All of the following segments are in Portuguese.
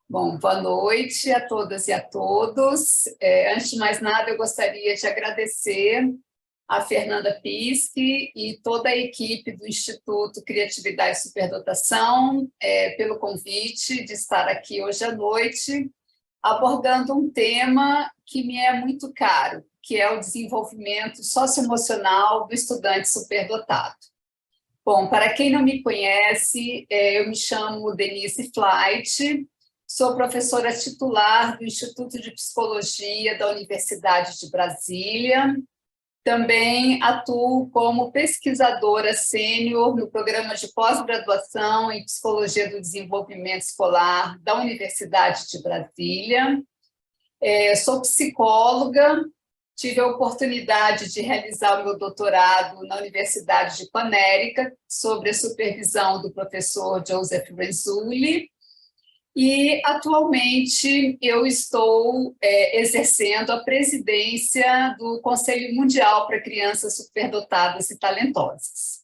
Bom, boa noite a todas e a todos. Antes de mais nada, eu gostaria de agradecer a Fernanda Piske e toda a equipe do Instituto Criatividade e Superdotação pelo convite de estar aqui hoje à noite, abordando um tema que me é muito caro, que é o desenvolvimento socioemocional do estudante superdotado. Bom, para quem não me conhece, eu me chamo Denise Flight, sou professora titular do Instituto de Psicologia da Universidade de Brasília. Também atuo como pesquisadora sênior no programa de pós-graduação em Psicologia do Desenvolvimento Escolar da Universidade de Brasília. Sou psicóloga, tive a oportunidade de realizar o meu doutorado na Universidade de Connecticut, sob a supervisão do professor Joseph Renzulli, e, atualmente, eu estou exercendo a presidência do Conselho Mundial para Crianças Superdotadas e Talentosas.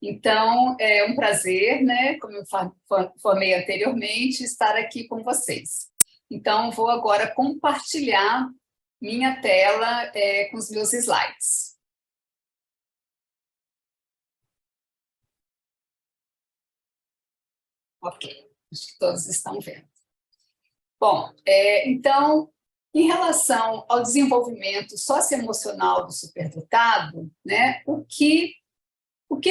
Então, é um prazer, né, como eu formei anteriormente, estar aqui com vocês. Então, vou agora compartilhar minha tela com os meus slides. Ok. Acho que todos estão vendo. Bom, então, em relação ao desenvolvimento socioemocional do superdotado, né, o que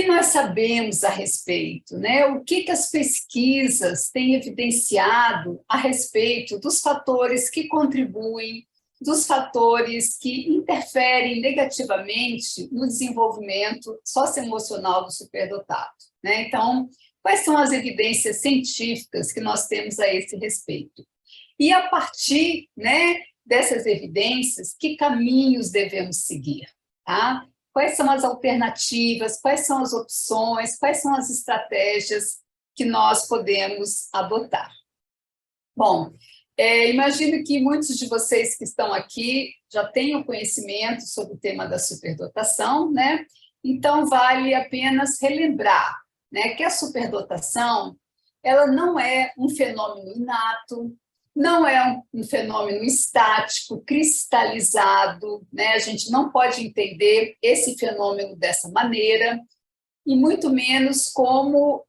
nós sabemos a respeito, né? O que as pesquisas têm evidenciado a respeito dos fatores que contribuem, dos fatores que interferem negativamente no desenvolvimento socioemocional do superdotado, né? Então, quais são as evidências científicas que nós temos a esse respeito? E, a partir, né, dessas evidências, que caminhos devemos seguir? Tá? Quais são as alternativas, quais são as opções, quais são as estratégias que nós podemos adotar? Bom, imagino que muitos de vocês que estão aqui já tenham conhecimento sobre o tema da superdotação, né? Então, vale apenas relembrar, né, que a superdotação ela não é um fenômeno inato, não é um fenômeno estático, cristalizado, né? A gente não pode entender esse fenômeno dessa maneira, e muito menos como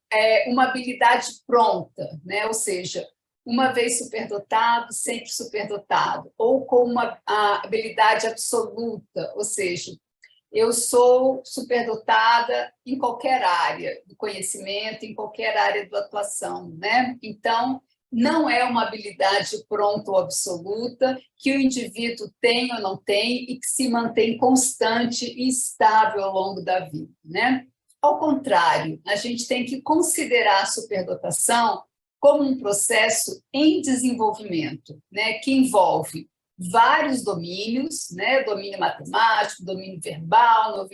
uma habilidade pronta, né? Ou seja, uma vez superdotado, sempre superdotado, ou com uma habilidade absoluta, ou seja, eu sou superdotada em qualquer área do conhecimento, em qualquer área da atuação, né? Então, não é uma habilidade pronta ou absoluta que o indivíduo tem ou não tem e que se mantém constante e estável ao longo da vida, né? Ao contrário, a gente tem que considerar a superdotação como um processo em desenvolvimento, né? Que envolve vários domínios, né? Domínio matemático, domínio verbal,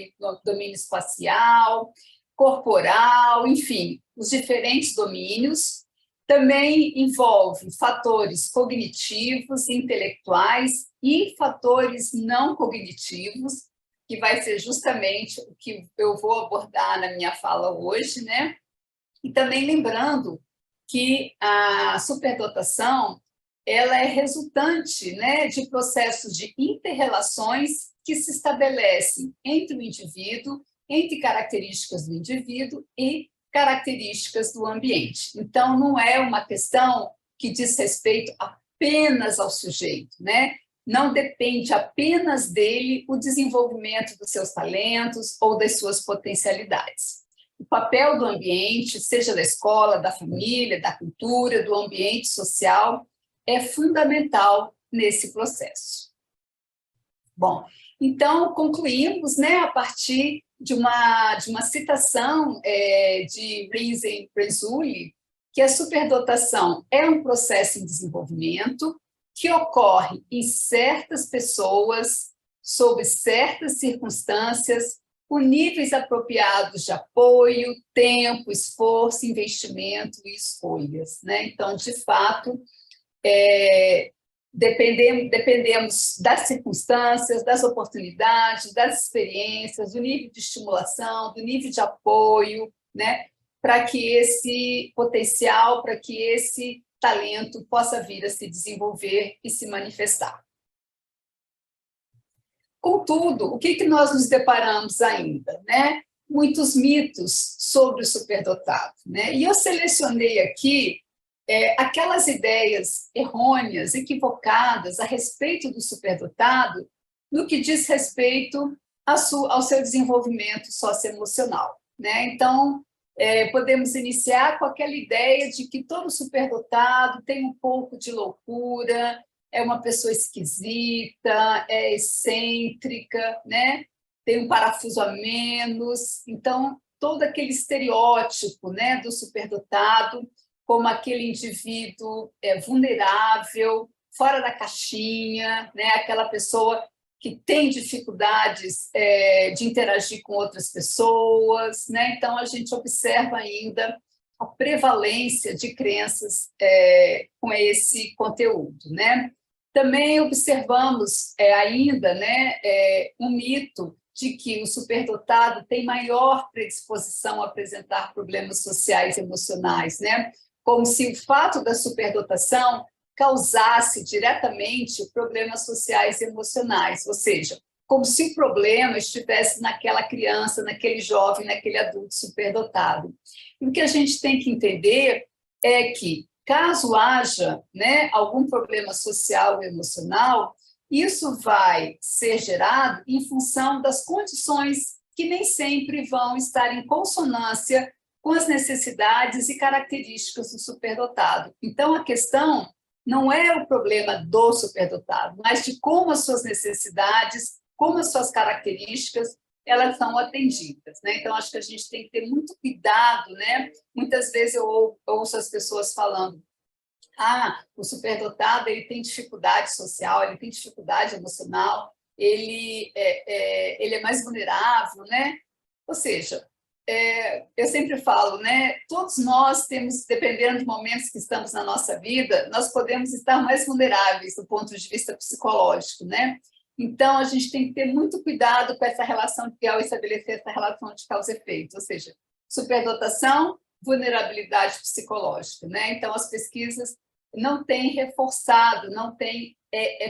domínio espacial, corporal, enfim, os diferentes domínios. Também envolve fatores cognitivos, intelectuais e fatores não cognitivos, que vai ser justamente o que eu vou abordar na minha fala hoje, né? E também lembrando que a superdotação ela é resultante, né, de processos de interrelações que se estabelecem entre o indivíduo, entre características do indivíduo e características do ambiente. Então, não é uma questão que diz respeito apenas ao sujeito, né? Não depende apenas dele o desenvolvimento dos seus talentos ou das suas potencialidades. O papel do ambiente, seja da escola, da família, da cultura, do ambiente social, é fundamental nesse processo. Bom, então, concluímos, né, a partir de uma citação de Renzulli, que a superdotação é um processo em desenvolvimento que ocorre em certas pessoas, sob certas circunstâncias, com níveis apropriados de apoio, tempo, esforço, investimento e escolhas, né? Então, de fato, dependemos das circunstâncias, das oportunidades, das experiências, do nível de estimulação, do nível de apoio, né? Para que esse potencial, para que esse talento possa vir a se desenvolver e se manifestar. Contudo, o que nós nos deparamos ainda, né? Muitos mitos sobre o superdotado, né? E eu selecionei aqui aquelas ideias errôneas, equivocadas a respeito do superdotado no que diz respeito ao seu desenvolvimento socioemocional, né? Então, podemos iniciar com aquela ideia de que todo superdotado tem um pouco de loucura, é uma pessoa esquisita, é excêntrica, né? Tem um parafuso a menos. Então, todo aquele estereótipo, né, do superdotado como aquele indivíduo vulnerável, fora da caixinha, né? Aquela pessoa que tem dificuldades de interagir com outras pessoas, né? Então, a gente observa ainda a prevalência de crenças com esse conteúdo, né? Também observamos ainda, né, um mito de que o superdotado tem maior predisposição a apresentar problemas sociais e emocionais, né? Como se o fato da superdotação causasse diretamente problemas sociais e emocionais, ou seja, como se o problema estivesse naquela criança, naquele jovem, naquele adulto superdotado. E o que a gente tem que entender é que, caso haja, né, algum problema social ou emocional, isso vai ser gerado em função das condições que nem sempre vão estar em consonância com as necessidades e características do superdotado. Então, a questão não é o problema do superdotado, mas de como as suas necessidades, como as suas características, elas são atendidas, né? Então, acho que a gente tem que ter muito cuidado, né? Muitas vezes eu ouço as pessoas falando: o superdotado ele tem dificuldade social, ele tem dificuldade emocional, ele é mais vulnerável, né? Ou seja, eu sempre falo, né? Todos nós temos, dependendo dos momentos que estamos na nossa vida, nós podemos estar mais vulneráveis do ponto de vista psicológico, né? Então, a gente tem que ter muito cuidado com essa relação, ao estabelecer essa relação de causa e efeito, ou seja, superdotação, vulnerabilidade psicológica, né? Então, as pesquisas não têm reforçado, não têm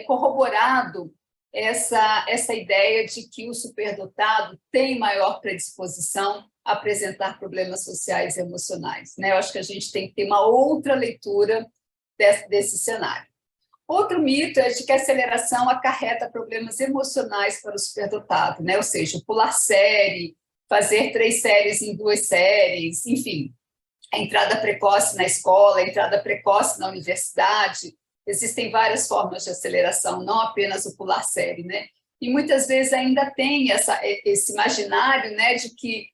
corroborado essa ideia de que o superdotado tem maior predisposição a apresentar problemas sociais e emocionais, né? Eu acho que a gente tem que ter uma outra leitura desse cenário. Outro mito é de que a aceleração acarreta problemas emocionais para o superdotado, né? Ou seja, pular série, fazer 3 séries em 2 séries, enfim, a entrada precoce na escola, a entrada precoce na universidade. Existem várias formas de aceleração, não apenas o pular série, né? E muitas vezes ainda tem esse imaginário, né, de que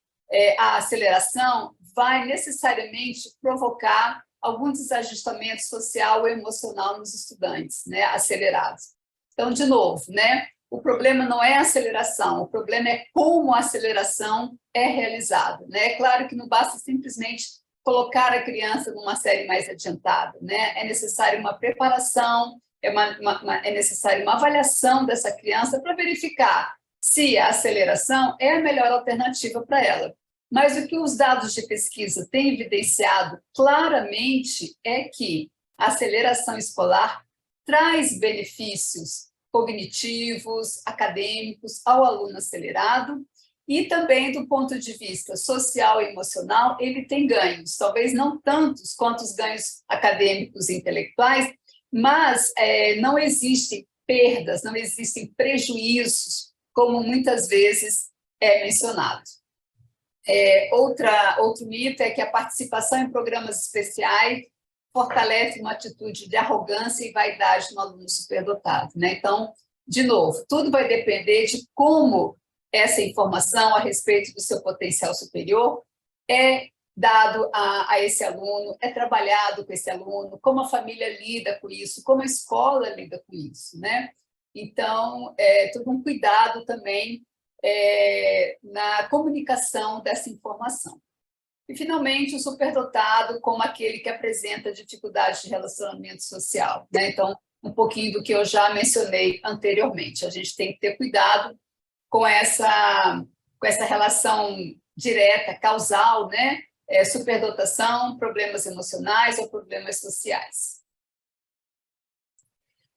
a aceleração vai necessariamente provocar algum desajustamento social ou emocional nos estudantes, né, acelerados. Então, de novo, né, o problema não é a aceleração, o problema é como a aceleração é realizada, né? É claro que não basta simplesmente colocar a criança numa série mais adiantada, né? É necessário uma preparação, é necessário uma avaliação dessa criança para verificar se a aceleração é a melhor alternativa para ela. Mas o que os dados de pesquisa têm evidenciado claramente é que a aceleração escolar traz benefícios cognitivos, acadêmicos ao aluno acelerado e também, do ponto de vista social e emocional, ele tem ganhos, talvez não tantos quanto os ganhos acadêmicos e intelectuais, mas não existem perdas, não existem prejuízos, como muitas vezes é mencionado. Outro mito é que a participação em programas especiais fortalece uma atitude de arrogância e vaidade no aluno superdotado, né? Então, de novo, tudo vai depender de como essa informação a respeito do seu potencial superior é dado a esse aluno, é trabalhado com esse aluno, como a família lida com isso, como a escola lida com isso, né? Então, todo um cuidado também na comunicação dessa informação. E, finalmente, o superdotado como aquele que apresenta dificuldades de relacionamento social, né? Então, um pouquinho do que eu já mencionei anteriormente. A gente tem que ter cuidado com essa relação direta, causal, né? superdotação, problemas emocionais ou problemas sociais.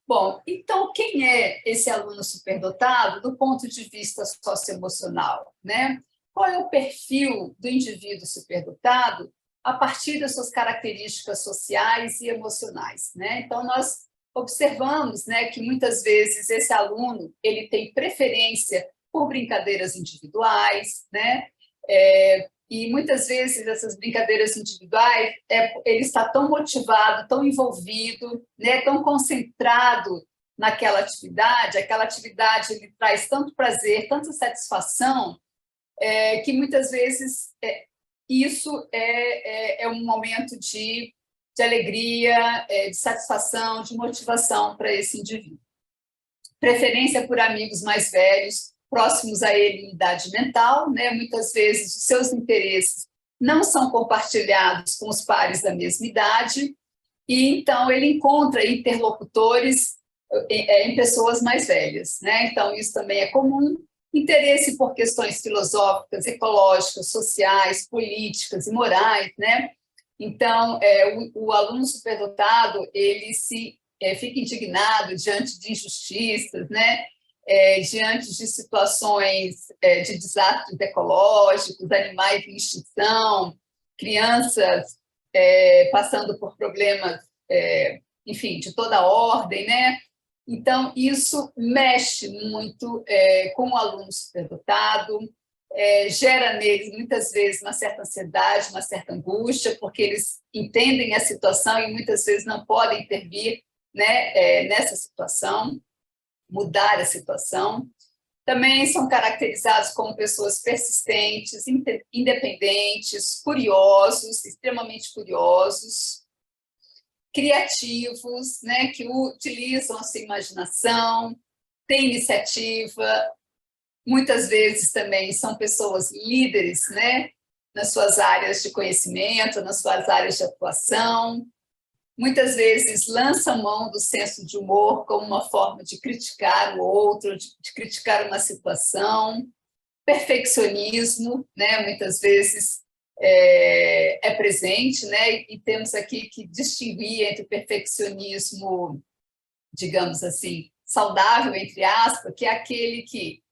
Bom, então, quem é esse aluno superdotado do ponto de vista socioemocional, né? Qual é o perfil do indivíduo superdotado a partir das suas características sociais e emocionais, né? Então, nós observamos, né, que muitas vezes esse aluno ele tem preferência por brincadeiras individuais, né? E muitas vezes essas brincadeiras individuais, ele está tão motivado, tão envolvido, né, tão concentrado naquela atividade, aquela atividade lhe traz tanto prazer, tanta satisfação, que muitas vezes isso é um momento de alegria, de satisfação, de motivação para esse indivíduo. Preferência por amigos mais velhos, próximos a ele em idade mental, né? Muitas vezes os seus interesses não são compartilhados com os pares da mesma idade, e então ele encontra interlocutores em pessoas mais velhas, né? Então isso também é comum. Interesse por questões filosóficas, ecológicas, sociais, políticas e morais, né? Então o aluno superdotado ele fica indignado diante de injustiças, né? Diante de situações de desastres ecológicos, animais em extinção, crianças passando por problemas, enfim, de toda ordem, né? Então, isso mexe muito com o aluno superdotado, gera neles, muitas vezes, uma certa ansiedade, uma certa angústia, porque eles entendem a situação e muitas vezes não podem intervir, né, nessa situação, mudar a situação. Também são caracterizados como pessoas persistentes, independentes, curiosos, extremamente curiosos, criativos, né, que utilizam a sua imaginação, têm iniciativa. Muitas vezes também são pessoas líderes, né, nas suas áreas de conhecimento, nas suas áreas de atuação. Muitas vezes lançam mão do senso de humor como uma forma de criticar o outro, de criticar uma situação. Perfeccionismo, né, muitas vezes presente, né, e temos aqui que distinguir entre o perfeccionismo, digamos assim, saudável, entre aspas, que é aquele que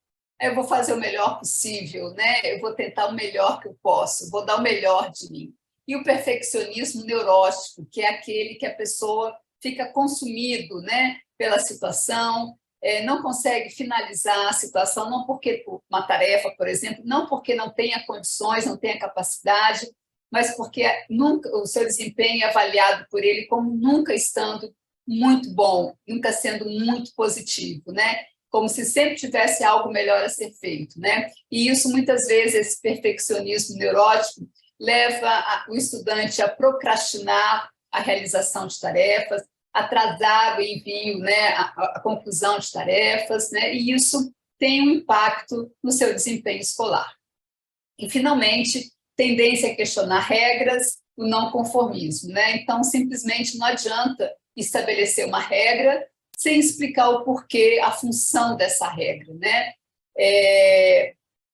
eu vou fazer o melhor possível, né, eu vou tentar o melhor que eu posso, vou dar o melhor de mim. E o perfeccionismo neurótico, que é aquele que a pessoa fica consumido, né, pela situação, não consegue finalizar a situação, não porque uma tarefa, por exemplo, não porque não tenha condições, não tenha capacidade, mas porque nunca o seu desempenho é avaliado por ele como nunca estando muito bom, nunca sendo muito positivo, né? Como se sempre tivesse algo melhor a ser feito, né? E isso, muitas vezes, esse perfeccionismo neurótico leva o estudante a procrastinar a realização de tarefas, atrasar o envio, né, a conclusão de tarefas, né, e isso tem um impacto no seu desempenho escolar. E, finalmente, tendência a questionar regras, o não conformismo, né? Então, simplesmente não adianta estabelecer uma regra sem explicar o porquê, a função dessa regra, né?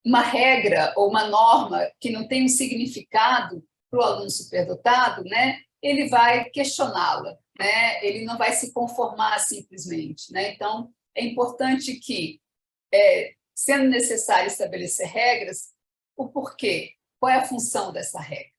Uma regra ou uma norma que não tem um significado para o aluno superdotado, né? Ele vai questioná-la, né? Ele não vai se conformar simplesmente, né? Então, é importante que, sendo necessário estabelecer regras, o porquê, qual é a função dessa regra.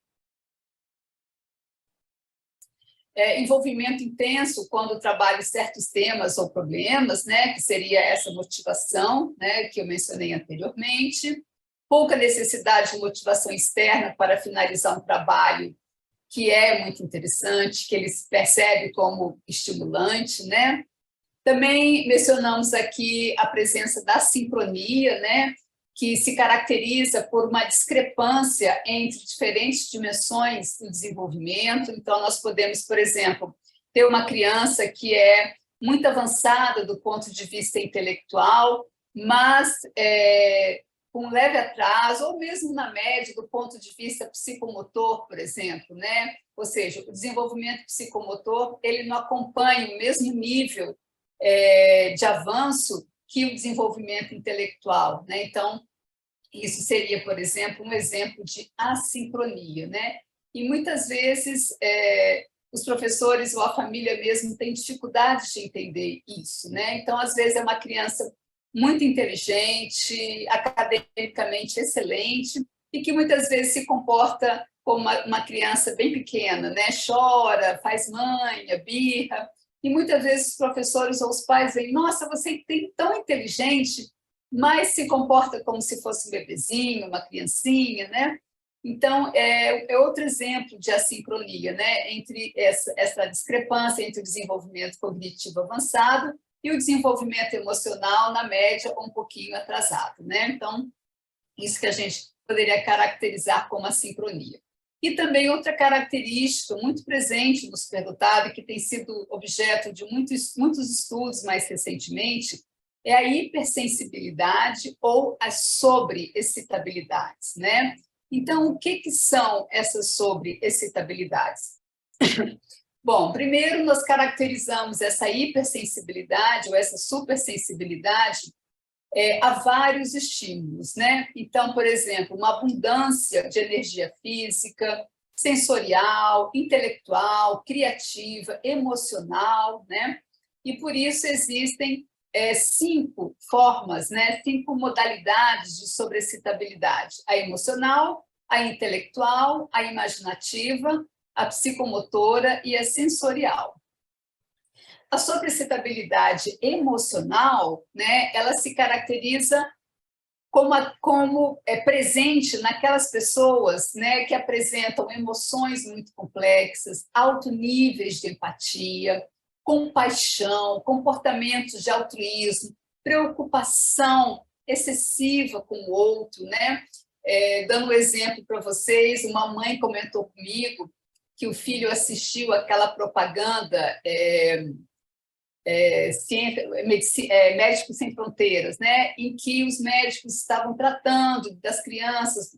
Envolvimento intenso quando trabalho certos temas ou problemas, né, que seria essa motivação, né, que eu mencionei anteriormente. Pouca necessidade de motivação externa para finalizar um trabalho que é muito interessante, que eles percebem como estimulante, né? Também mencionamos aqui a presença da sincronia, né, que se caracteriza por uma discrepância entre diferentes dimensões do desenvolvimento. Então, nós podemos, por exemplo, ter uma criança que é muito avançada do ponto de vista intelectual, mas com um leve atraso, ou mesmo na média do ponto de vista psicomotor, por exemplo, né? Ou seja, o desenvolvimento psicomotor ele não acompanha o mesmo nível de avanço que o desenvolvimento intelectual, né? Então, Isso seria, por exemplo, um exemplo de assincronia, né? E muitas vezes os professores ou a família mesmo têm dificuldade de entender isso, né? Então, às vezes, é uma criança muito inteligente, academicamente excelente, e que muitas vezes se comporta como uma criança bem pequena, né? Chora, faz manha, birra, e muitas vezes os professores ou os pais veem, nossa, você é tão inteligente, mas se comporta como se fosse um bebezinho, uma criancinha, né? Então, é outro exemplo de assincronia, né? Entre essa discrepância entre o desenvolvimento cognitivo avançado e o desenvolvimento emocional, na média, um pouquinho atrasado, né? Então, isso que a gente poderia caracterizar como assincronia. E também outra característica muito presente no superdotado, que tem sido objeto de muitos estudos mais recentemente, é a hipersensibilidade ou as sobreexcitabilidades, né? Então, o que são essas sobreexcitabilidades? Bom, primeiro nós caracterizamos essa hipersensibilidade ou essa supersensibilidade a vários estímulos, né? Então, por exemplo, uma abundância de energia física, sensorial, intelectual, criativa, emocional, né? E por isso existem 5 formas, né? 5 modalidades de sobreexcitabilidade: a emocional, a intelectual, a imaginativa, a psicomotora e a sensorial. A sobreexcitabilidade emocional, né, ela se caracteriza como presente naquelas pessoas, né, que apresentam emoções muito complexas, alto níveis de empatia, compaixão, comportamentos de altruísmo, preocupação excessiva com o outro, né? Dando um exemplo para vocês, uma mãe comentou comigo que o filho assistiu aquela propaganda Médicos Sem Fronteiras, né? Em que os médicos estavam tratando das crianças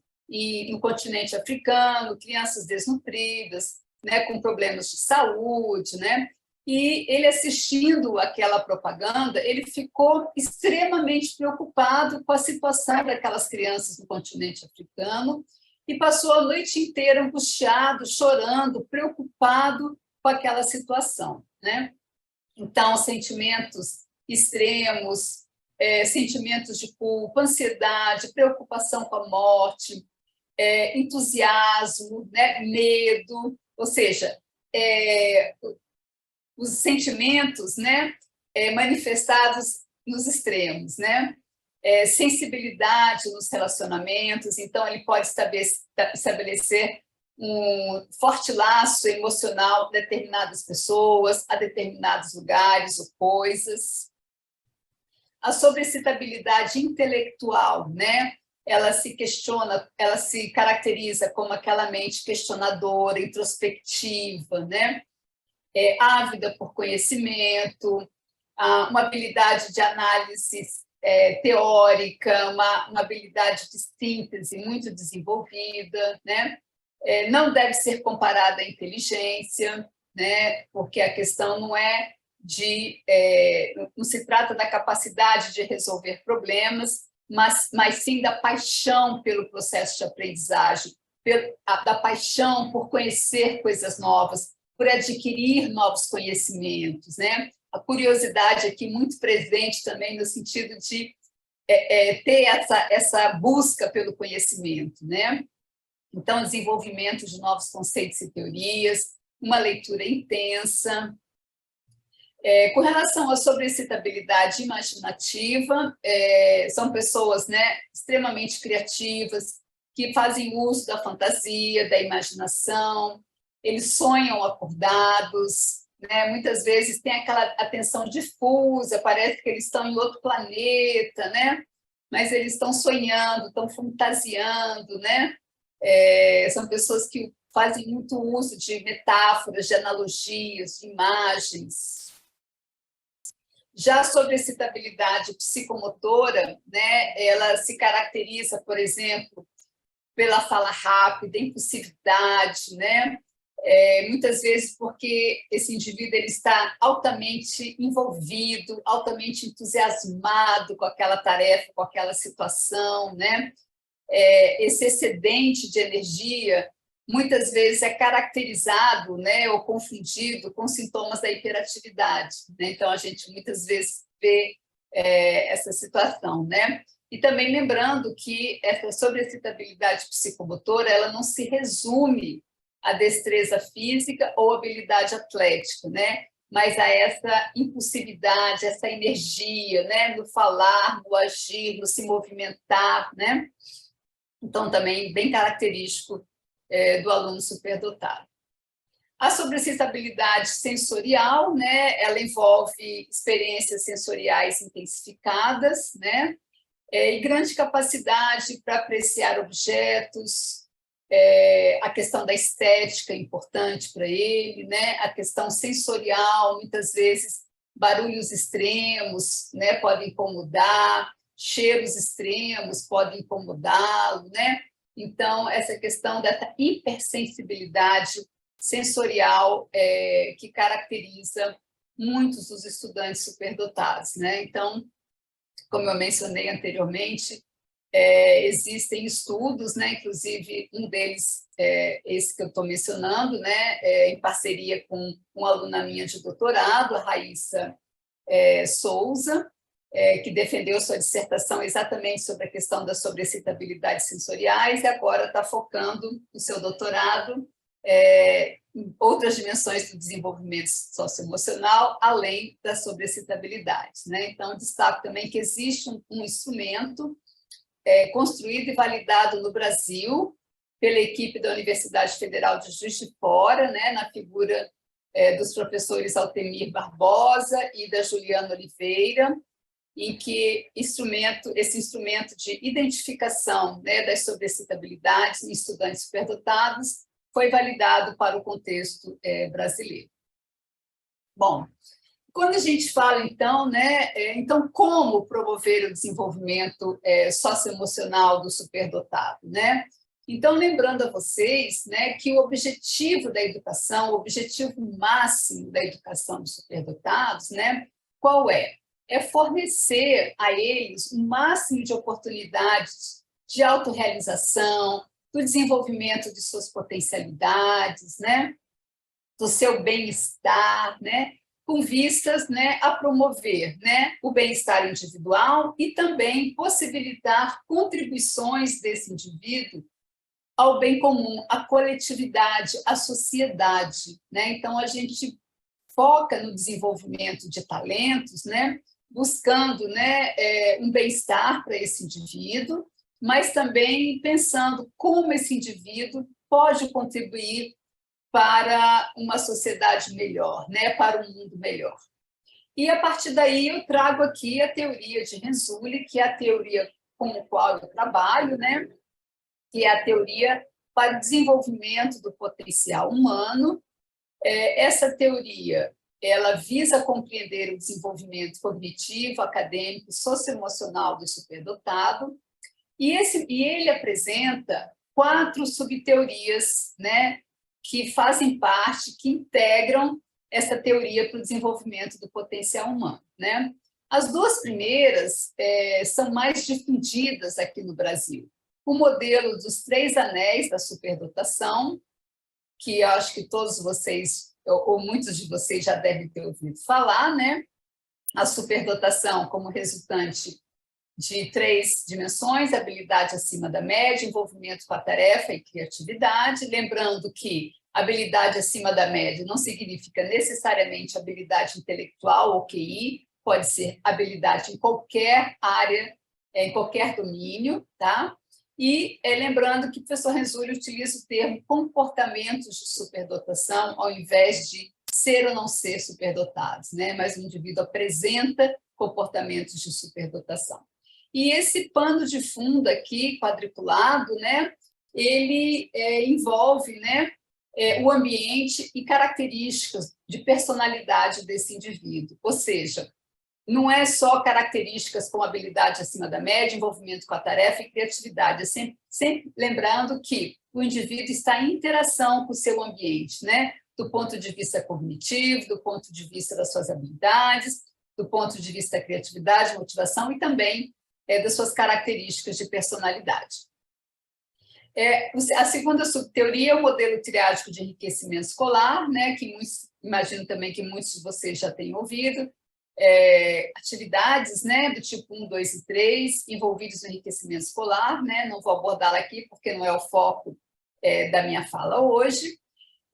no continente africano, crianças desnutridas, né? Com problemas de saúde, né? E ele, assistindo aquela propaganda, ele ficou extremamente preocupado com a situação daquelas crianças no continente africano e passou a noite inteira angustiado, chorando, preocupado com aquela situação, né? Então, sentimentos extremos, sentimentos de culpa, ansiedade, preocupação com a morte, entusiasmo, né, medo, ou seja, os sentimentos, né, manifestados nos extremos, né? Sensibilidade nos relacionamentos, então ele pode estabelecer um forte laço emocional a determinadas pessoas, a determinados lugares ou coisas. A sobreexcitabilidade intelectual, né? Ela se caracteriza como aquela mente questionadora, introspectiva, né? Ávida por conhecimento, uma habilidade de análise teórica, uma habilidade de síntese muito desenvolvida, né? Não deve ser comparada à inteligência, né? Porque a questão não não se trata da capacidade de resolver problemas, mas sim da paixão pelo processo de aprendizagem, da paixão por conhecer coisas novas, por adquirir novos conhecimentos, né? A curiosidade aqui muito presente também no sentido de ter essa busca pelo conhecimento, né? Então, desenvolvimento de novos conceitos e teorias, uma leitura intensa. Com relação à sobreexcitabilidade imaginativa, são pessoas, né, extremamente criativas, que fazem uso da fantasia, da imaginação, eles sonham acordados, né? Muitas vezes tem aquela atenção difusa, parece que eles estão em outro planeta, né? Mas eles estão sonhando, estão fantasiando, né? São pessoas que fazem muito uso de metáforas, de analogias, de imagens. Já sobre a excitabilidade psicomotora, né, ela se caracteriza, por exemplo, pela fala rápida, impulsividade, né? Muitas vezes porque esse indivíduo ele está altamente envolvido, altamente entusiasmado com aquela tarefa, com aquela situação, né? esse excedente de energia muitas vezes é caracterizado, né, ou confundido com sintomas da hiperatividade, né? Então, a gente muitas vezes vê essa situação, né? E também lembrando que essa sobreexcitabilidade psicomotora, ela não se resume à destreza física ou habilidade atlética, né? Mas a essa impulsividade, essa energia, né? No falar, no agir, no se movimentar, né? Então, também bem característico do aluno superdotado. A sobreexcitabilidade sensorial, né? Ela envolve experiências sensoriais intensificadas, né? E grande capacidade para apreciar objetos, a questão da estética é importante para ele, né? A questão sensorial, muitas vezes barulhos extremos, né, podem incomodar, cheiros extremos podem incomodá-lo, né? Então, essa questão dessa hipersensibilidade sensorial que caracteriza muitos dos estudantes superdotados, né? Então, como eu mencionei anteriormente, existem estudos, né, inclusive um deles esse que eu estou mencionando, né, em parceria com uma aluna minha de doutorado, a Raíssa Souza, que defendeu sua dissertação exatamente sobre a questão das sobreexcitabilidades sensoriais e agora está focando o seu doutorado em outras dimensões do desenvolvimento socioemocional, além da sobreexcitabilidade, né? Então, destaco também que existe um instrumento construído e validado no Brasil pela equipe da Universidade Federal de Juiz de Fora, né, na figura dos professores Altemir Barbosa e da Juliana Oliveira, em que esse instrumento de identificação, né, das sobreexcitabilidades em estudantes superdotados foi validado para o contexto brasileiro. Bom, quando a gente fala, então, né, então como promover o desenvolvimento socioemocional do superdotado, né? Então, lembrando a vocês, né, que o objetivo da educação, o objetivo máximo da educação dos superdotados, né, qual é? É fornecer a eles o máximo de oportunidades de autorrealização, do desenvolvimento de suas potencialidades, né, do seu bem-estar, né, com vistas, né, a promover, né, o bem-estar individual e também possibilitar contribuições desse indivíduo ao bem comum, à coletividade, à sociedade, né? Então, a gente foca no desenvolvimento de talentos, né, buscando, né, um bem-estar para esse indivíduo, mas também pensando como esse indivíduo pode contribuir para uma sociedade melhor, né, para um mundo melhor. E, a partir daí, eu trago aqui a teoria de Renzulli, que é a teoria com a qual eu trabalho, né, que é a teoria para o desenvolvimento do potencial humano. Essa teoria ela visa compreender o desenvolvimento cognitivo, acadêmico, socioemocional do superdotado, e ele apresenta 4 subteorias, né, que fazem parte, que integram essa teoria para o desenvolvimento do potencial humano, né? As 2 primeiras são mais difundidas aqui no Brasil. O modelo dos 3 anéis da superdotação, que eu acho que todos vocês, ou muitos de vocês já devem ter ouvido falar, né? A superdotação como resultante de 3 dimensões: habilidade acima da média, envolvimento com a tarefa e criatividade. Lembrando que habilidade acima da média não significa necessariamente habilidade intelectual ou QI, pode ser habilidade em qualquer área, em qualquer domínio, tá? E lembrando que o professor Renzulli utiliza o termo comportamentos de superdotação ao invés de ser ou não ser superdotados, né? Mas o indivíduo apresenta comportamentos de superdotação. E esse pano de fundo aqui, quadriculado, né, ele envolve, né, o ambiente e características de personalidade desse indivíduo. Ou seja, não é só características como habilidade acima da média, envolvimento com a tarefa e criatividade. É sempre lembrando que o indivíduo está em interação com o seu ambiente, né, do ponto de vista cognitivo, do ponto de vista das suas habilidades, do ponto de vista da criatividade, motivação e também das suas características de personalidade. A segunda subteoria é o modelo triádico de enriquecimento escolar, né, que imagino também que muitos de vocês já tenham ouvido, atividades, né, do tipo 1, 2 e 3, envolvidos no enriquecimento escolar, né, não vou abordá-la aqui porque não é o foco da minha fala hoje,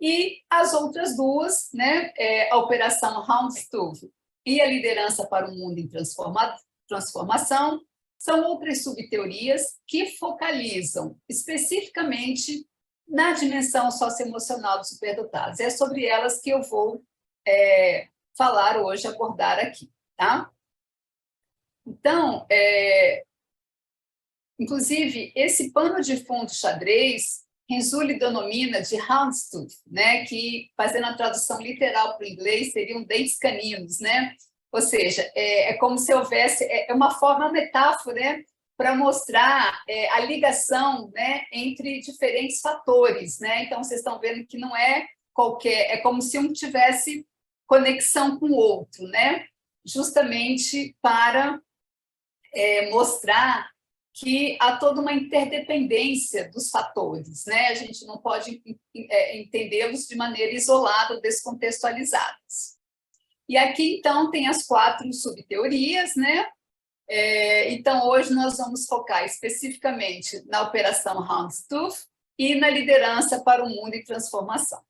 e as outras duas, né, a Operação Houndstooth e a Liderança para um Mundo em Transformação, são outras subteorias que focalizam especificamente na dimensão socioemocional dos superdotados. É sobre elas que eu vou falar hoje, abordar aqui. Tá? Então, inclusive, esse pano de fundo xadrez, Renzulli denomina de Houndstooth, né, que, fazendo a tradução literal para o inglês, seriam dentes caninos, né? Ou seja, como se houvesse uma forma, uma metáfora, né, para mostrar a ligação, né, entre diferentes fatores, né? Então, vocês estão vendo que não é qualquer, é como se um tivesse conexão com o outro, né? Justamente para mostrar que há toda uma interdependência dos fatores, né? A gente não pode entendê-los de maneira isolada, descontextualizadas. E aqui, então, tem as 4 subteorias, né? Então, hoje nós vamos focar especificamente na Operação Houndstooth e na liderança para o mundo em transformação.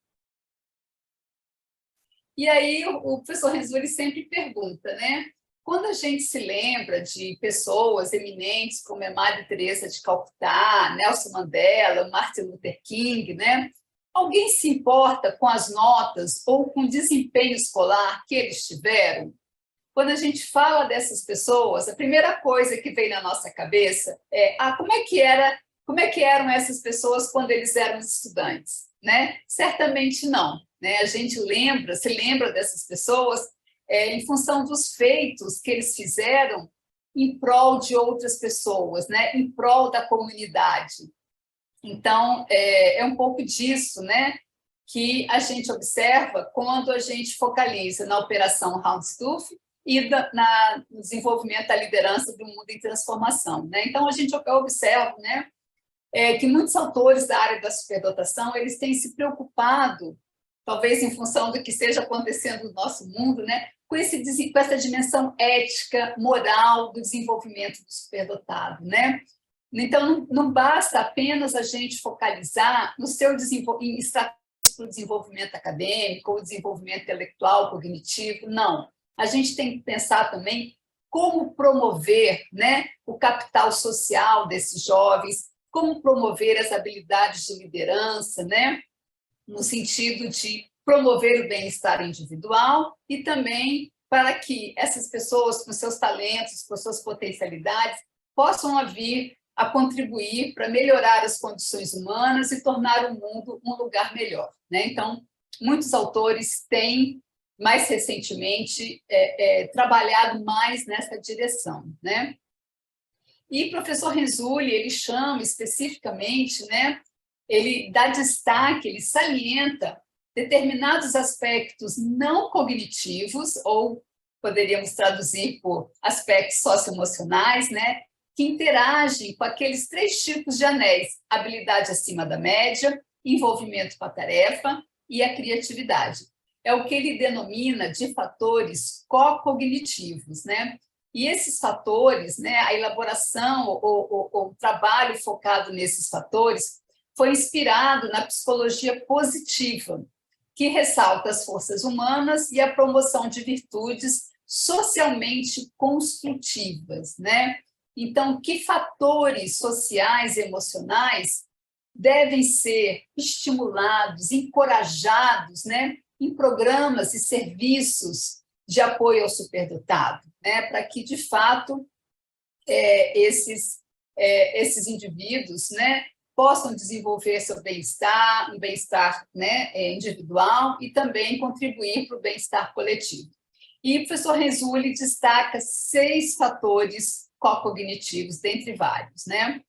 E aí, o professor Renzulli sempre pergunta, né? Quando a gente se lembra de pessoas eminentes como a Madre Teresa de Calcutá, Nelson Mandela, Martin Luther King, né? Alguém se importa com as notas ou com o desempenho escolar que eles tiveram? Quando a gente fala dessas pessoas, a primeira coisa que vem na nossa cabeça é como é que eram essas pessoas quando eles eram estudantes, né? Certamente não, né? A gente se lembra dessas pessoas em função dos feitos que eles fizeram em prol de outras pessoas, né? Em prol da comunidade. Então, é um pouco disso, né, que a gente observa quando a gente focaliza na Operação Houndstooth e no desenvolvimento da liderança do mundo em transformação, né? Então, a gente observa, né, que muitos autores da área da superdotação eles têm se preocupado, talvez em função do que esteja acontecendo no nosso mundo, né, com essa dimensão ética, moral do desenvolvimento do superdotado, né? Então, não basta apenas a gente focalizar no seu em estratégias para o desenvolvimento acadêmico ou desenvolvimento intelectual, cognitivo, não. A gente tem que pensar também como promover, né, o capital social desses jovens, como promover as habilidades de liderança, né, no sentido de promover o bem-estar individual e também para que essas pessoas, com seus talentos, com suas potencialidades, possam vir a contribuir para melhorar as condições humanas e tornar o mundo um lugar melhor, né? Então, muitos autores têm, mais recentemente, trabalhado mais nessa direção, né? E o professor Renzulli, ele chama especificamente, né, ele dá destaque, ele salienta determinados aspectos não cognitivos, ou poderíamos traduzir por aspectos socioemocionais, né, que interagem com aqueles 3 tipos de anéis: habilidade acima da média, envolvimento com a tarefa e a criatividade. É o que ele denomina de fatores co-cognitivos, né? E esses fatores, né, a elaboração, o trabalho focado nesses fatores, foi inspirado na psicologia positiva, que ressalta as forças humanas e a promoção de virtudes socialmente construtivas, né? Então, que fatores sociais e emocionais devem ser estimulados, encorajados, né, em programas e serviços de apoio ao superdotado, né, para que, de fato, esses indivíduos, né, possam desenvolver seu bem-estar, um bem-estar, né, individual e também contribuir para o bem-estar coletivo. E o professor Renzulli destaca 6 fatores cognitivos, dentre vários, né?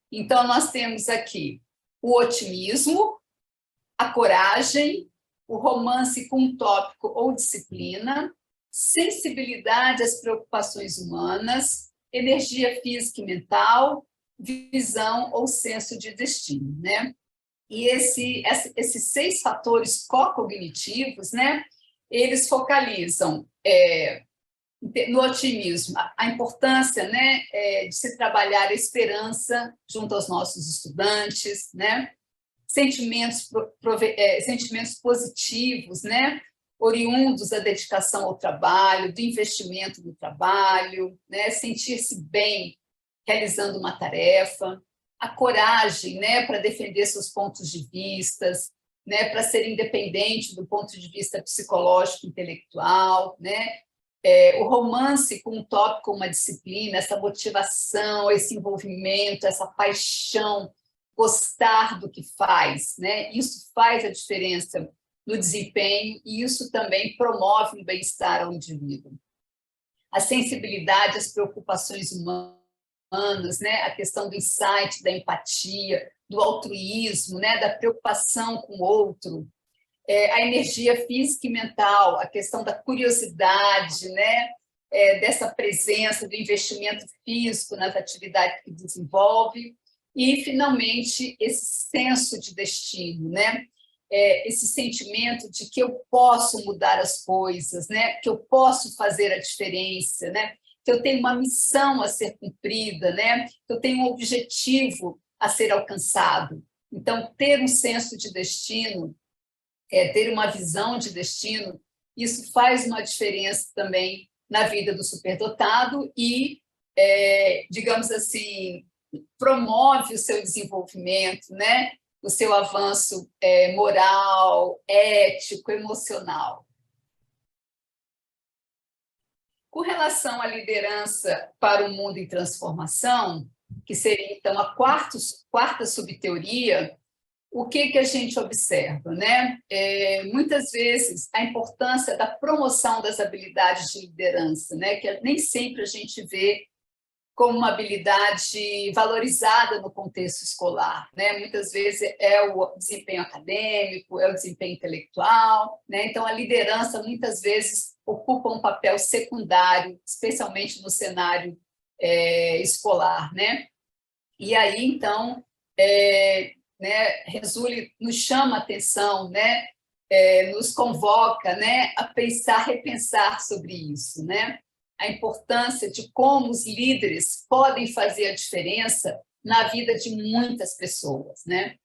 Então, nós temos aqui o otimismo, a coragem, o romance com um tópico ou disciplina, sensibilidade às preocupações humanas, energia física e mental, visão ou senso de destino, né? E esses 6 fatores co-cognitivos, né, eles focalizam no otimismo a importância, né, de se trabalhar a esperança junto aos nossos estudantes, né, sentimentos positivos, né, oriundos da dedicação ao trabalho, do investimento no trabalho, né, sentir-se bem realizando uma tarefa, a coragem, né, para defender seus pontos de vista, né, para ser independente do ponto de vista psicológico, intelectual, né, o romance com um tópico, uma disciplina, essa motivação, esse envolvimento, essa paixão, gostar do que faz, né? Isso faz a diferença no desempenho e isso também promove o bem-estar ao indivíduo. A sensibilidade às preocupações humanas, né? A questão do insight, da empatia, do altruísmo, né? Da preocupação com o outro, a energia física e mental, a questão da curiosidade, né? Dessa presença, do investimento físico nas atividades que desenvolve, e, finalmente, esse senso de destino, né? Esse sentimento de que eu posso mudar as coisas, né? Que eu posso fazer a diferença, né? Que eu tenho uma missão a ser cumprida, né? Que eu tenho um objetivo a ser alcançado. Então, ter um senso de destino, ter uma visão de destino, isso faz uma diferença também na vida do superdotado e, digamos assim, promove o seu desenvolvimento, né? O seu avanço moral, ético, emocional. Com relação à liderança para o mundo em transformação, que seria, então, a quarta subteoria, o que a gente observa, né? Muitas vezes, a importância da promoção das habilidades de liderança, né? Que nem sempre a gente vê como uma habilidade valorizada no contexto escolar, né? Muitas vezes é o desempenho acadêmico, é o desempenho intelectual, né? Então, a liderança, muitas vezes, ocupa um papel secundário, especialmente no cenário escolar, né? E aí, então, né, Renzulli nos chama a atenção, né, nos convoca, né, a pensar, repensar sobre isso, né, a importância de como os líderes podem fazer a diferença na vida de muitas pessoas, né?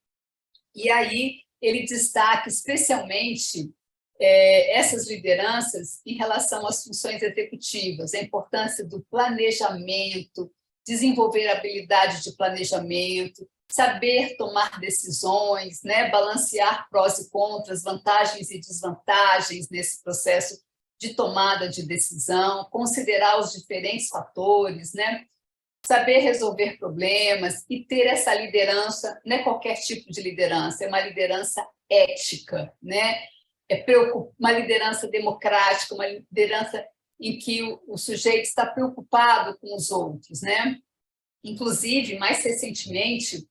E aí ele destaca especialmente essas lideranças em relação às funções executivas, a importância do planejamento, desenvolver a habilidade de planejamento, saber tomar decisões, né? Balancear prós e contras, vantagens e desvantagens nesse processo de tomada de decisão, considerar os diferentes fatores, né? Saber resolver problemas e ter essa liderança, não é qualquer tipo de liderança, é uma liderança ética, né? Uma liderança democrática, uma liderança em que o sujeito está preocupado com os outros, né? Inclusive, mais recentemente,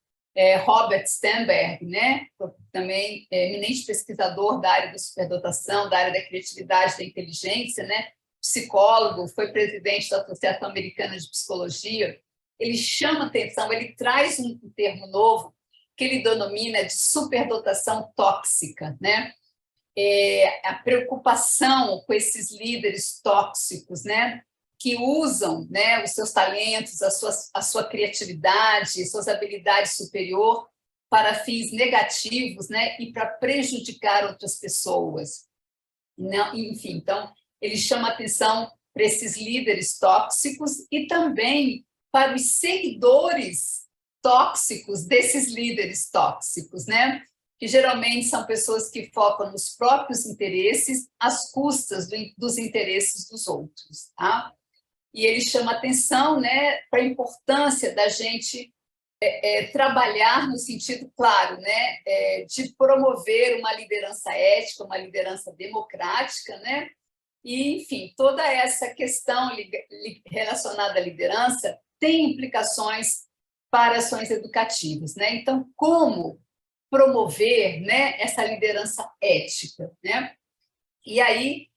Robert Sternberg, né, também eminente pesquisador da área da superdotação, da área da criatividade, da inteligência, né, psicólogo, foi presidente da Associação Americana de Psicologia, ele chama atenção, ele traz um termo novo que ele denomina de superdotação tóxica, né? A preocupação com esses líderes tóxicos, né? Que usam, né, os seus talentos, a sua criatividade, suas habilidades superior para fins negativos, né, e para prejudicar outras pessoas. Não, enfim, então, ele chama atenção para esses líderes tóxicos e também para os seguidores tóxicos desses líderes tóxicos, né? Que geralmente são pessoas que focam nos próprios interesses às custas dos interesses dos outros, tá? E ele chama atenção, né, para a importância da gente trabalhar no sentido, claro, né, de promover uma liderança ética, uma liderança democrática, né? E, enfim, toda essa questão relacionada à liderança tem implicações para ações educativas, né? Então, como promover, né, essa liderança ética, né? E aí,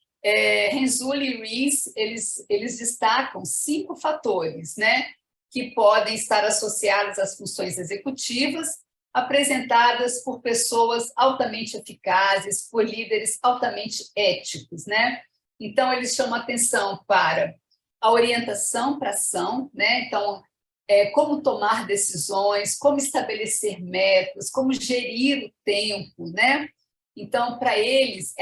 Renzulli e Rees, eles destacam 5 fatores, né, que podem estar associadas às funções executivas, apresentadas por pessoas altamente eficazes, por líderes altamente éticos, né? Então, eles chamam atenção para a orientação para a ação, né? Então, como tomar decisões, como estabelecer metas, como gerir o tempo, né? Então, para eles,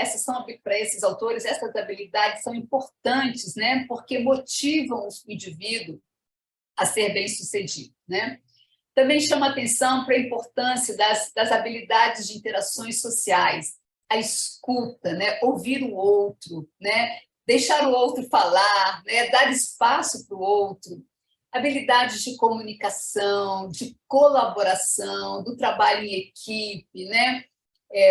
para esses autores, essas habilidades são importantes, né? Porque motivam o indivíduo a ser bem-sucedido, né? Também chama atenção para a importância das habilidades de interações sociais, a escuta, né? Ouvir o outro, né? Deixar o outro falar, né? Dar espaço para o outro, habilidades de comunicação, de colaboração, do trabalho em equipe, né?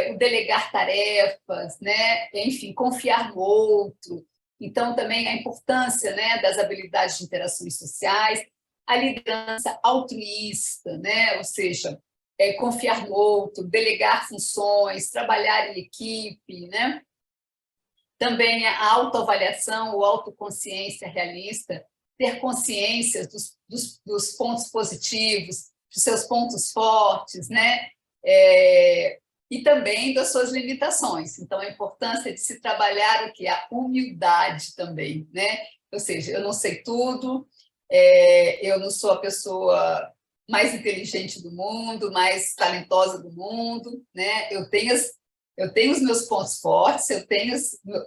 O delegar tarefas, né? Enfim, confiar no outro. Então, também a importância, né, das habilidades de interações sociais, a liderança altruísta, né? Ou seja, confiar no outro, delegar funções, trabalhar em equipe, né? Também a autoavaliação ou autoconsciência realista, ter consciência dos pontos positivos, dos seus pontos fortes, né? E também das suas limitações. Então, a importância de se trabalhar o que? A humildade também, né? Ou seja, eu não sei tudo, eu não sou a pessoa mais inteligente do mundo, mais talentosa do mundo, né? Eu tenho os meus pontos fortes, eu tenho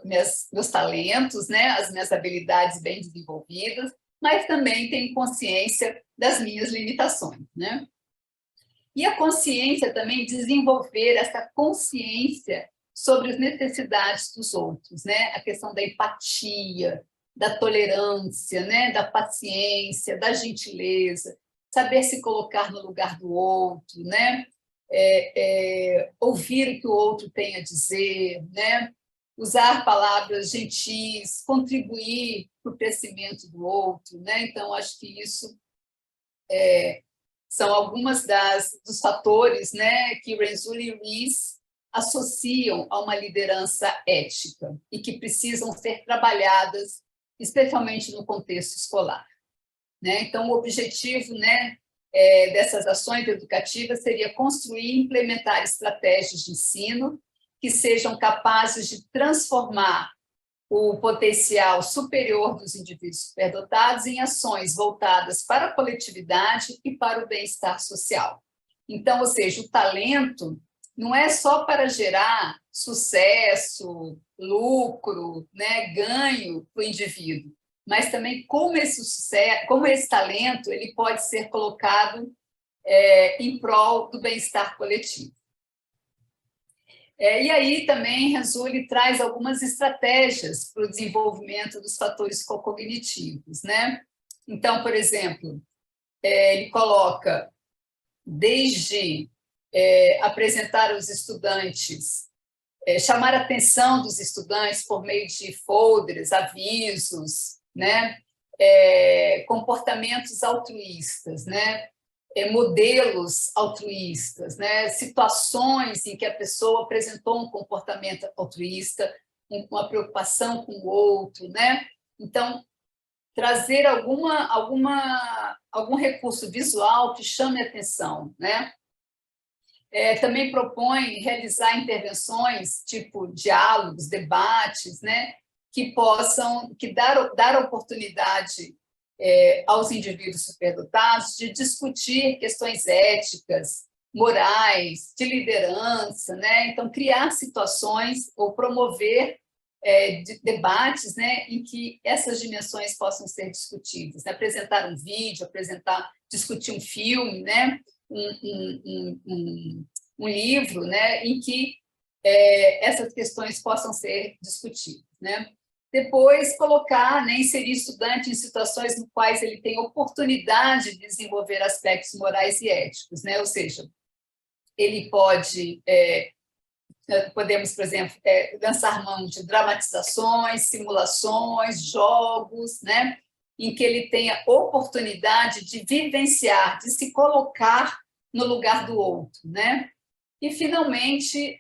meus talentos, né? As minhas habilidades bem desenvolvidas, mas também tenho consciência das minhas limitações, né? E a consciência também, desenvolver essa consciência sobre as necessidades dos outros, né? A questão da empatia, da tolerância, né? Da paciência, da gentileza, saber se colocar no lugar do outro, né? Ouvir o que o outro tem a dizer, né? Usar palavras gentis, contribuir para o crescimento do outro, né? Então, acho que isso são algumas dos fatores, né, que Renzulli e Rees associam a uma liderança ética e que precisam ser trabalhadas, especialmente no contexto escolar, né? Então, o objetivo, né, dessas ações educativas seria construir e implementar estratégias de ensino que sejam capazes de transformar o potencial superior dos indivíduos superdotados em ações voltadas para a coletividade e para o bem-estar social. Então, ou seja, o talento não é só para gerar sucesso, lucro, né, ganho para o indivíduo, mas também como esse talento ele pode ser colocado em prol do bem-estar coletivo. E aí também Renzulli traz algumas estratégias para o desenvolvimento dos fatores cognitivos, né? Então, por exemplo, ele coloca desde apresentar aos estudantes, chamar a atenção dos estudantes por meio de folders, avisos, né? Comportamentos altruístas, né? Modelos altruístas, né? Situações em que a pessoa apresentou um comportamento altruísta, uma preocupação com o outro, né? Então, trazer algum recurso visual que chame a atenção, né? Também propõe realizar intervenções, tipo diálogos, debates, né? Que possam dar oportunidade aos indivíduos superdotados de discutir questões éticas, morais, de liderança, né? Então, criar situações ou promover debates, né, em que essas dimensões possam ser discutidas, né? Apresentar um vídeo, discutir um filme, né? Um livro, né? Em que essas questões possam ser discutidas, né? Depois, colocar, né, inserir estudante em situações no quais ele tem oportunidade de desenvolver aspectos morais e éticos, né? Ou seja, ele podemos, por exemplo, lançar mão de dramatizações, simulações, jogos, né? Em que ele tenha oportunidade de vivenciar, de se colocar no lugar do outro, né? E, finalmente,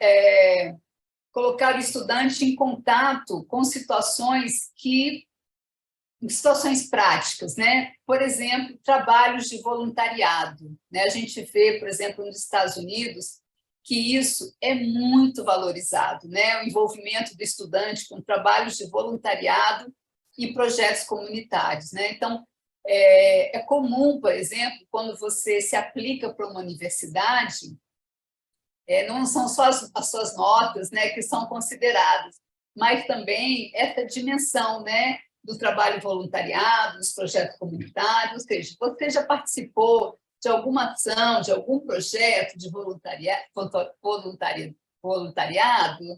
colocar o estudante em contato com situações que situações práticas, né? Por exemplo, trabalhos de voluntariado, né? A gente vê, por exemplo, nos Estados Unidos, que isso é muito valorizado, né? O envolvimento do estudante com trabalhos de voluntariado e projetos comunitários, né? Então, é comum, por exemplo, quando você se aplica para uma universidade, não são só as suas notas, né, que são consideradas, mas também essa dimensão, né, do trabalho voluntariado, dos projetos comunitários, ou seja, você já participou de alguma ação, de algum projeto de voluntariado,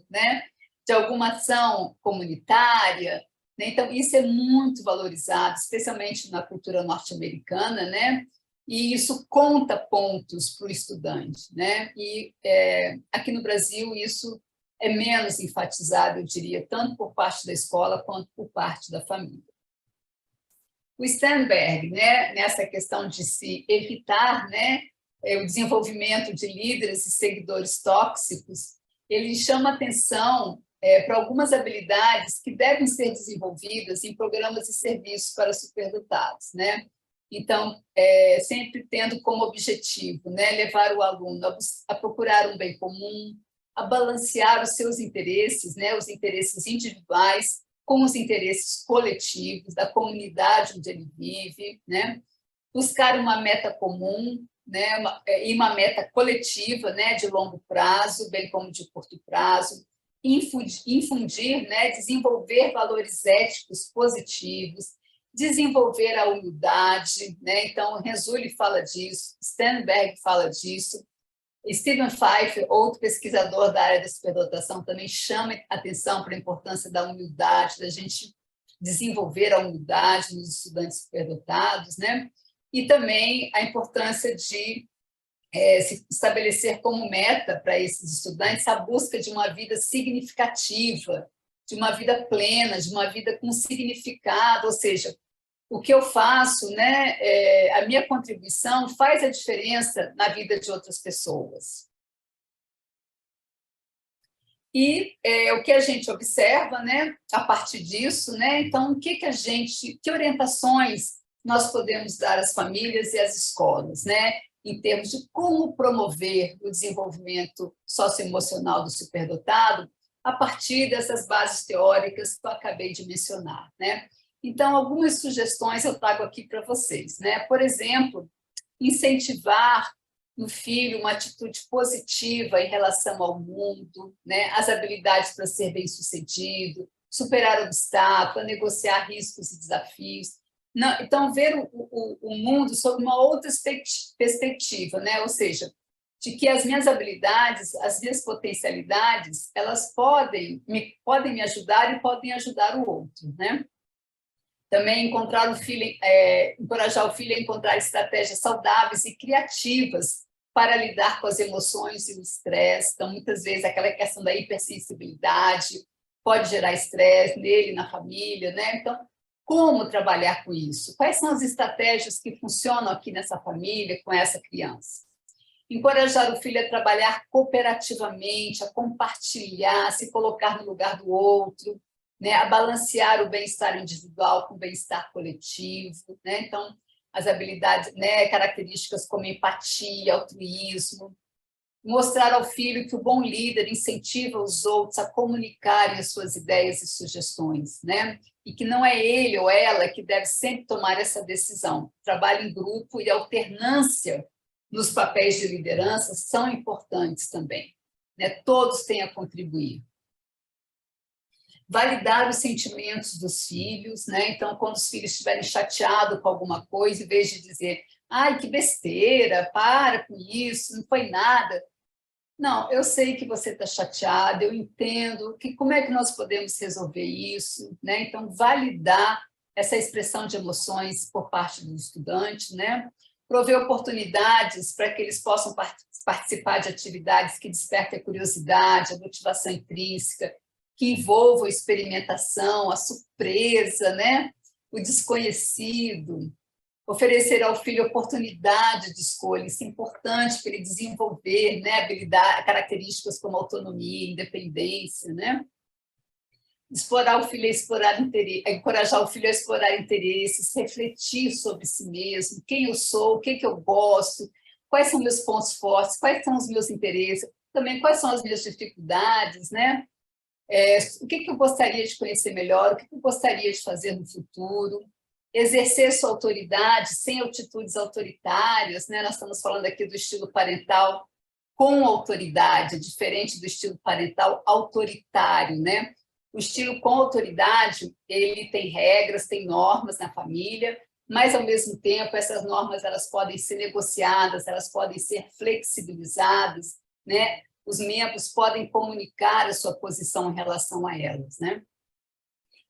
né, de alguma ação comunitária, né? Então, isso é muito valorizado, especialmente na cultura norte-americana, né? E isso conta pontos para o estudante, né? E aqui no Brasil isso é menos enfatizado, eu diria, tanto por parte da escola quanto por parte da família. O Sternberg, né, nessa questão de se evitar, né, o desenvolvimento de líderes e seguidores tóxicos, ele chama atenção para algumas habilidades que devem ser desenvolvidas em programas e serviços para superdotados, né? Então, sempre tendo como objetivo, né, levar o aluno a procurar um bem comum, a balancear os seus interesses, né, os interesses individuais com os interesses coletivos da comunidade onde ele vive, né, buscar uma meta comum, né, e uma meta coletiva, né, de longo prazo, bem como de curto prazo, infundir, né, desenvolver valores éticos positivos, desenvolver a humildade, né? Então, Renzulli fala disso, Sternberg fala disso, Stephen Pfeiffer, outro pesquisador da área da superdotação, também chama atenção para a importância da humildade, da gente desenvolver a humildade nos estudantes superdotados, né? E também a importância de se estabelecer como meta para esses estudantes a busca de uma vida significativa, de uma vida plena, de uma vida com significado, ou seja, o que eu faço, né, a minha contribuição faz a diferença na vida de outras pessoas. E o que a gente observa, né, a partir disso, né, então, que orientações nós podemos dar às famílias e às escolas, né, em termos de como promover o desenvolvimento socioemocional do superdotado a partir dessas bases teóricas que eu acabei de mencionar, né? Então, algumas sugestões eu trago aqui para vocês, né? Por exemplo, incentivar no filho uma atitude positiva em relação ao mundo, né? As habilidades para ser bem-sucedido, superar obstáculos, negociar riscos e desafios. Não, então, ver o mundo sob uma outra perspectiva, né? Ou seja, de que as minhas habilidades, as minhas potencialidades, elas podem me ajudar e podem ajudar o outro, né? Também encorajar o filho a encontrar estratégias saudáveis e criativas para lidar com as emoções e o estresse. Então, muitas vezes, aquela questão da hipersensibilidade pode gerar estresse nele, na família, né? Então, como trabalhar com isso? Quais são as estratégias que funcionam aqui nessa família, com essa criança? Encorajar o filho a trabalhar cooperativamente, a compartilhar, a se colocar no lugar do outro, né, a balancear o bem-estar individual com o bem-estar coletivo, né? Então, as habilidades, né, características como empatia, altruísmo, mostrar ao filho que o bom líder incentiva os outros a comunicarem as suas ideias e sugestões, né? E que não é ele ou ela que deve sempre tomar essa decisão. Trabalho em grupo e alternância nos papéis de liderança são importantes também, né? Todos têm a contribuir. Validar os sentimentos dos filhos, né? Então, quando os filhos estiverem chateados com alguma coisa, em vez de dizer, ai, que besteira, para com isso, não foi nada. Não, eu sei que você está chateado, eu entendo, como é que nós podemos resolver isso, né? Então, validar essa expressão de emoções por parte do estudante, né? Prover oportunidades para que eles possam participar de atividades que despertem a curiosidade, a motivação intrínseca, que envolvam a experimentação, a surpresa, né? O desconhecido. Oferecer ao filho oportunidade de escolha, isso é importante para ele desenvolver, né, características como autonomia, independência, né? explorar o filho a explorar interesse, encorajar o filho a explorar interesses, refletir sobre si mesmo, quem eu sou, o que eu gosto, quais são meus pontos fortes, quais são os meus interesses, também quais são as minhas dificuldades, né? O que eu gostaria de conhecer melhor, o que eu gostaria de fazer no futuro, exercer sua autoridade sem atitudes autoritárias, né? Nós estamos falando aqui do estilo parental com autoridade, diferente do estilo parental autoritário, né? O estilo com autoridade, ele tem regras, tem normas na família, mas, ao mesmo tempo, essas normas elas podem ser negociadas, elas podem ser flexibilizadas, né? Os membros podem comunicar a sua posição em relação a elas, né?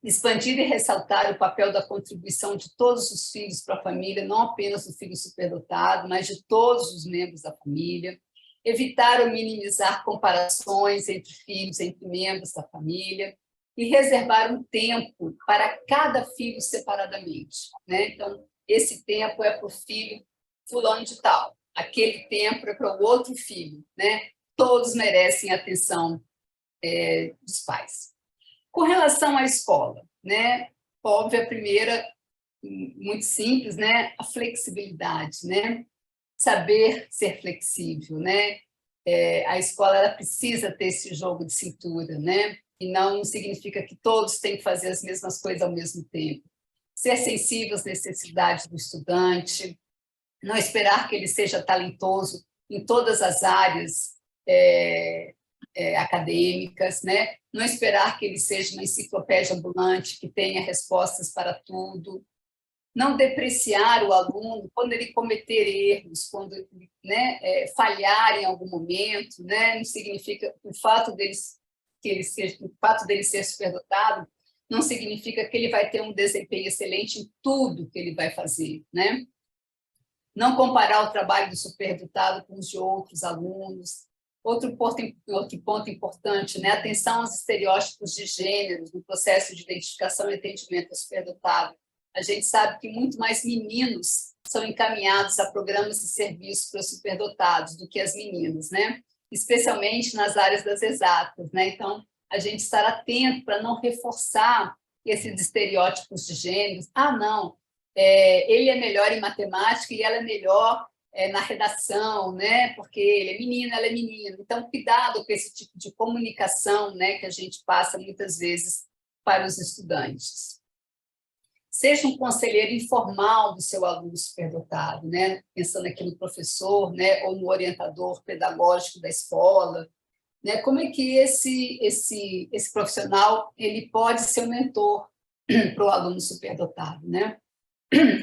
Expandir e ressaltar o papel da contribuição de todos os filhos para a família, não apenas do filho superdotado, mas de todos os membros da família. Evitar ou minimizar comparações entre filhos, entre membros da família, e reservar um tempo para cada filho separadamente, né? Então, esse tempo é para o filho fulano de tal, aquele tempo é para o outro filho, né? Todos merecem atenção dos pais. Com relação à escola, né? Óbvio, a primeira, muito simples, né? A flexibilidade, né? Saber ser flexível, né? A escola ela precisa ter esse jogo de cintura, né? E não significa que todos têm que fazer as mesmas coisas ao mesmo tempo. Ser sensível às necessidades do estudante, não esperar que ele seja talentoso em todas as áreas acadêmicas, né? Não esperar que ele seja uma enciclopédia ambulante, que tenha respostas para tudo. Não depreciar o aluno quando ele cometer erros, quando ele, né, falhar em algum momento, né? Não significa o fato dele ser superdotado não significa que ele vai ter um desempenho excelente em tudo que ele vai fazer, né? Não comparar o trabalho do superdotado com os de outros alunos. Outro ponto importante, né? Atenção aos estereótipos de gêneros no processo de identificação e atendimento ao superdotado. A gente sabe que muito mais meninos são encaminhados a programas de serviço para os superdotados do que as meninas, né? Especialmente nas áreas das exatas, né? Então, a gente estar atento para não reforçar esses estereótipos de gêneros. Ah, não, ele é melhor em matemática e ela é melhor na redação, né? Porque ele é menino, ela é menina. Então, cuidado com esse tipo de comunicação, né? Que a gente passa muitas vezes para os estudantes. Seja um conselheiro informal do seu aluno superdotado, né? Pensando aqui no professor, né? Ou no orientador pedagógico da escola, né? Como é que esse profissional ele pode ser um mentor para o aluno superdotado, né?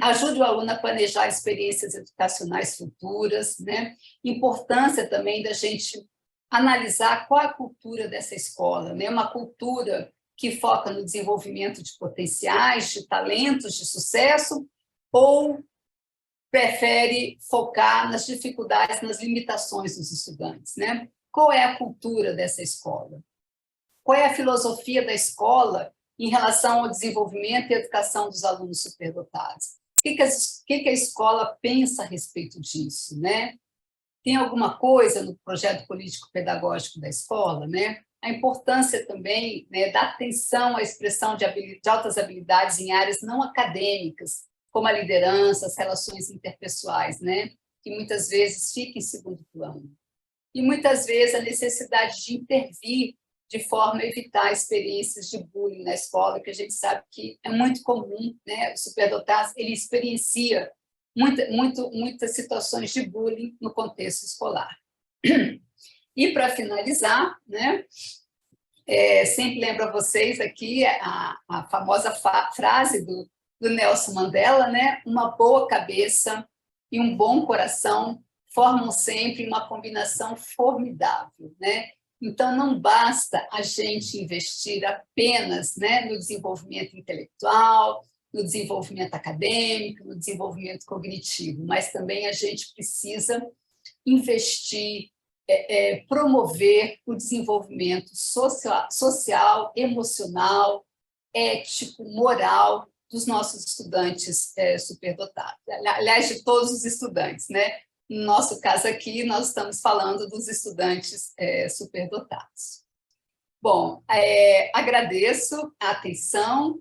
Ajude o aluno a planejar experiências educacionais futuras, né? Importância também da gente analisar qual é a cultura dessa escola, né? Uma cultura que foca no desenvolvimento de potenciais, de talentos, de sucesso, ou prefere focar nas dificuldades, nas limitações dos estudantes, né? Qual é a cultura dessa escola? Qual é a filosofia da escola em relação ao desenvolvimento e educação dos alunos superdotados? O que a escola pensa a respeito disso, né? Tem alguma coisa no projeto político-pedagógico da escola, né? A importância também, né, da atenção à expressão de altas habilidades em áreas não acadêmicas, como a liderança, as relações interpessoais, né? Que muitas vezes fica em segundo plano. E muitas vezes a necessidade de intervir de forma a evitar experiências de bullying na escola, que a gente sabe que é muito comum, né? O superdotado ele experiencia muitas situações de bullying no contexto escolar. E, para finalizar, né, sempre lembro a vocês aqui a famosa frase do Nelson Mandela, né? Uma boa cabeça e um bom coração formam sempre uma combinação formidável, né? Então, não basta a gente investir apenas, né, no desenvolvimento intelectual, no desenvolvimento acadêmico, no desenvolvimento cognitivo, mas também a gente precisa investir, promover o desenvolvimento social, emocional, ético, moral dos nossos estudantes superdotados. Aliás, de todos os estudantes, né? No nosso caso aqui, nós estamos falando dos estudantes superdotados. Bom, agradeço a atenção